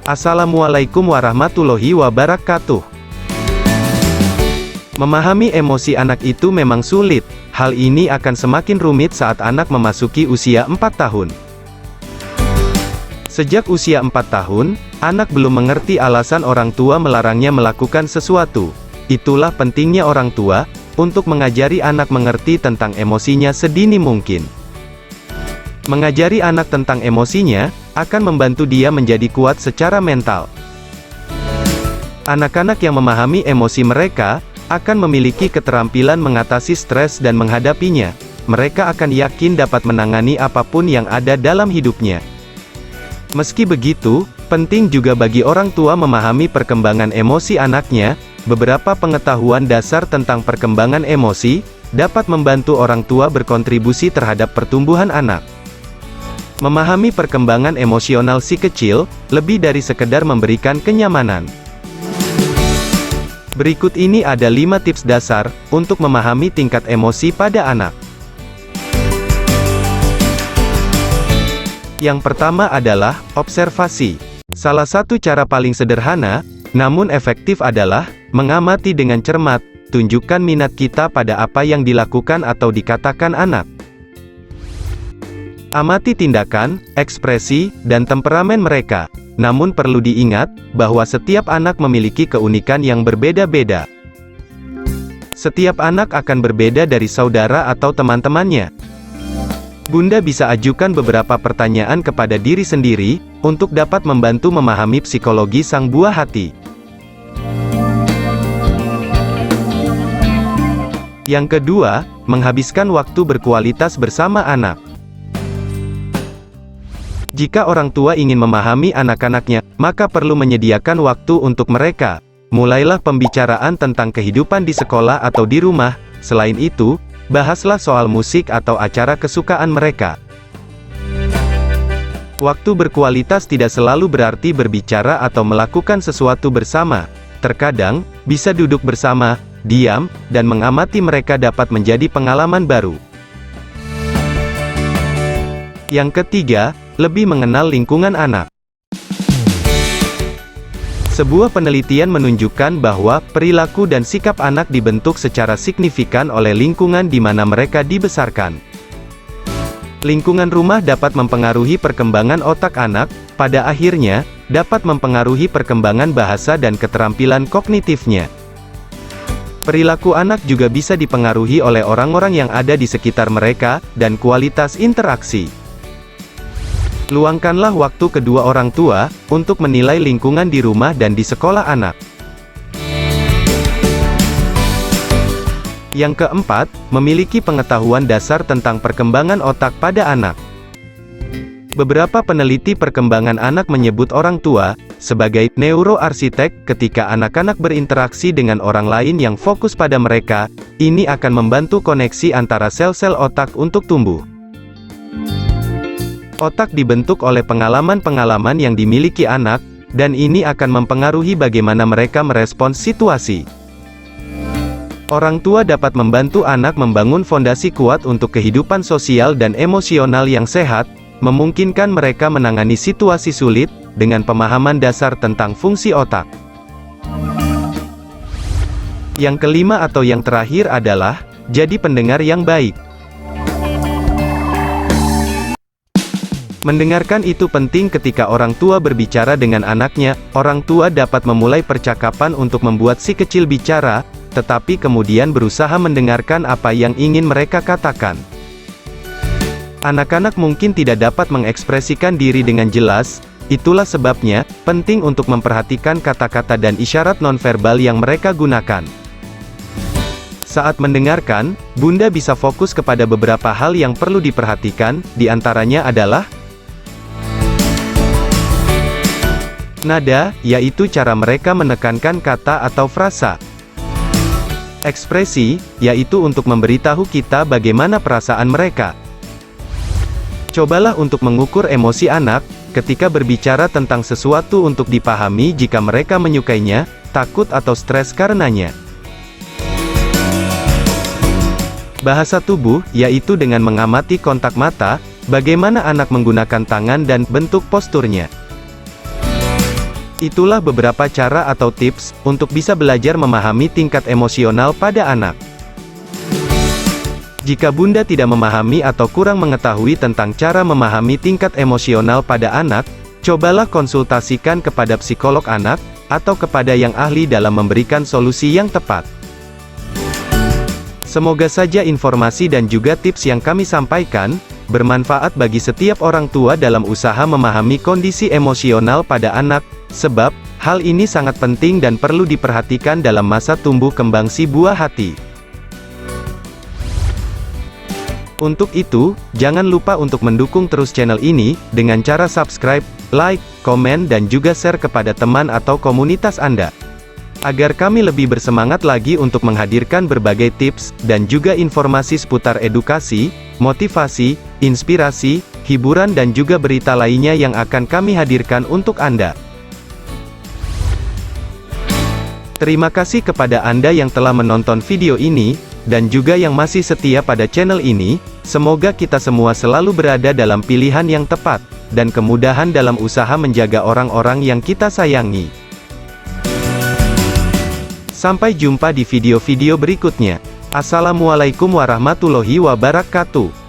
Assalamualaikum warahmatullahi wabarakatuh. Memahami emosi anak itu memang sulit. Hal ini akan semakin rumit saat anak memasuki usia 4 tahun. Sejak usia 4 tahun, anak belum mengerti alasan orang tua melarangnya melakukan sesuatu. Itulah pentingnya orang tua, untuk mengajari anak mengerti tentang emosinya sedini mungkin. Mengajari anak tentang emosinya, akan membantu dia menjadi kuat secara mental. Anak-anak yang memahami emosi mereka, akan memiliki keterampilan mengatasi stres dan menghadapinya. Mereka akan yakin dapat menangani apapun yang ada dalam hidupnya. Meski begitu, penting juga bagi orang tua memahami perkembangan emosi anaknya. Beberapa pengetahuan dasar tentang perkembangan emosi, dapat membantu orang tua berkontribusi terhadap pertumbuhan anak. Memahami perkembangan emosional si kecil, lebih dari sekedar memberikan kenyamanan. Berikut ini ada 5 tips dasar, untuk memahami tingkat emosi pada anak. Yang pertama adalah, observasi. Salah satu cara paling sederhana, namun efektif adalah, mengamati dengan cermat, tunjukkan minat kita pada apa yang dilakukan atau dikatakan anak. Amati tindakan, ekspresi, dan temperamen mereka. Namun perlu diingat, bahwa setiap anak memiliki keunikan yang berbeda-beda. Setiap anak akan berbeda dari saudara atau teman-temannya. Bunda bisa ajukan beberapa pertanyaan kepada diri sendiri, untuk dapat membantu memahami psikologi sang buah hati. Yang kedua, menghabiskan waktu berkualitas bersama anak. Jika orang tua ingin memahami anak-anaknya, maka perlu menyediakan waktu untuk mereka. Mulailah pembicaraan tentang kehidupan di sekolah atau di rumah. Selain itu, bahaslah soal musik atau acara kesukaan mereka. Waktu berkualitas tidak selalu berarti berbicara atau melakukan sesuatu bersama. Terkadang, bisa duduk bersama, diam, dan mengamati mereka dapat menjadi pengalaman baru. Yang ketiga, lebih mengenal lingkungan anak. Sebuah penelitian menunjukkan bahwa perilaku dan sikap anak dibentuk secara signifikan oleh lingkungan di mana mereka dibesarkan. Lingkungan rumah dapat mempengaruhi perkembangan otak anak, pada akhirnya, dapat mempengaruhi perkembangan bahasa dan keterampilan kognitifnya. Perilaku anak juga bisa dipengaruhi oleh orang-orang yang ada di sekitar mereka, dan kualitas interaksi. Luangkanlah waktu kedua orang tua, untuk menilai lingkungan di rumah dan di sekolah anak. Yang keempat, memiliki pengetahuan dasar tentang perkembangan otak pada anak. Beberapa peneliti perkembangan anak menyebut orang tua sebagai neuroarsitek. Ketika anak-anak berinteraksi dengan orang lain yang fokus pada mereka, ini akan membantu koneksi antara sel-sel otak untuk tumbuh. Otak dibentuk oleh pengalaman-pengalaman yang dimiliki anak, dan ini akan mempengaruhi bagaimana mereka merespons situasi. Orang tua dapat membantu anak membangun fondasi kuat untuk kehidupan sosial dan emosional yang sehat, memungkinkan mereka menangani situasi sulit, dengan pemahaman dasar tentang fungsi otak. Yang kelima atau yang terakhir adalah, jadi pendengar yang baik. Mendengarkan itu penting ketika orang tua berbicara dengan anaknya. Orang tua dapat memulai percakapan untuk membuat si kecil bicara, tetapi kemudian berusaha mendengarkan apa yang ingin mereka katakan. Anak-anak mungkin tidak dapat mengekspresikan diri dengan jelas, itulah sebabnya, penting untuk memperhatikan kata-kata dan isyarat nonverbal yang mereka gunakan. Saat mendengarkan, Bunda bisa fokus kepada beberapa hal yang perlu diperhatikan, di antaranya adalah nada, yaitu cara mereka menekankan kata atau frasa. Ekspresi, yaitu untuk memberitahu kita bagaimana perasaan mereka. Cobalah untuk mengukur emosi anak, ketika berbicara tentang sesuatu untuk dipahami jika mereka menyukainya, takut atau stres karenanya. Bahasa tubuh, yaitu dengan mengamati kontak mata, bagaimana anak menggunakan tangan dan bentuk posturnya. Itulah beberapa cara atau tips untuk bisa belajar memahami tingkat emosional pada anak. Jika Bunda tidak memahami atau kurang mengetahui tentang cara memahami tingkat emosional pada anak, cobalah konsultasikan kepada psikolog anak, atau kepada yang ahli dalam memberikan solusi yang tepat. Semoga saja informasi dan juga tips yang kami sampaikan, bermanfaat bagi setiap orang tua dalam usaha memahami kondisi emosional pada anak, sebab, hal ini sangat penting dan perlu diperhatikan dalam masa tumbuh kembang si buah hati. Untuk itu, jangan lupa untuk mendukung terus channel ini, dengan cara subscribe, like, komen dan juga share kepada teman atau komunitas Anda. Agar kami lebih bersemangat lagi untuk menghadirkan berbagai tips, dan juga informasi seputar edukasi, motivasi, inspirasi, hiburan dan juga berita lainnya yang akan kami hadirkan untuk Anda. Terima kasih kepada Anda yang telah menonton video ini, dan juga yang masih setia pada channel ini. Semoga kita semua selalu berada dalam pilihan yang tepat, dan kemudahan dalam usaha menjaga orang-orang yang kita sayangi. Sampai jumpa di video-video berikutnya. Assalamualaikum warahmatullahi wabarakatuh.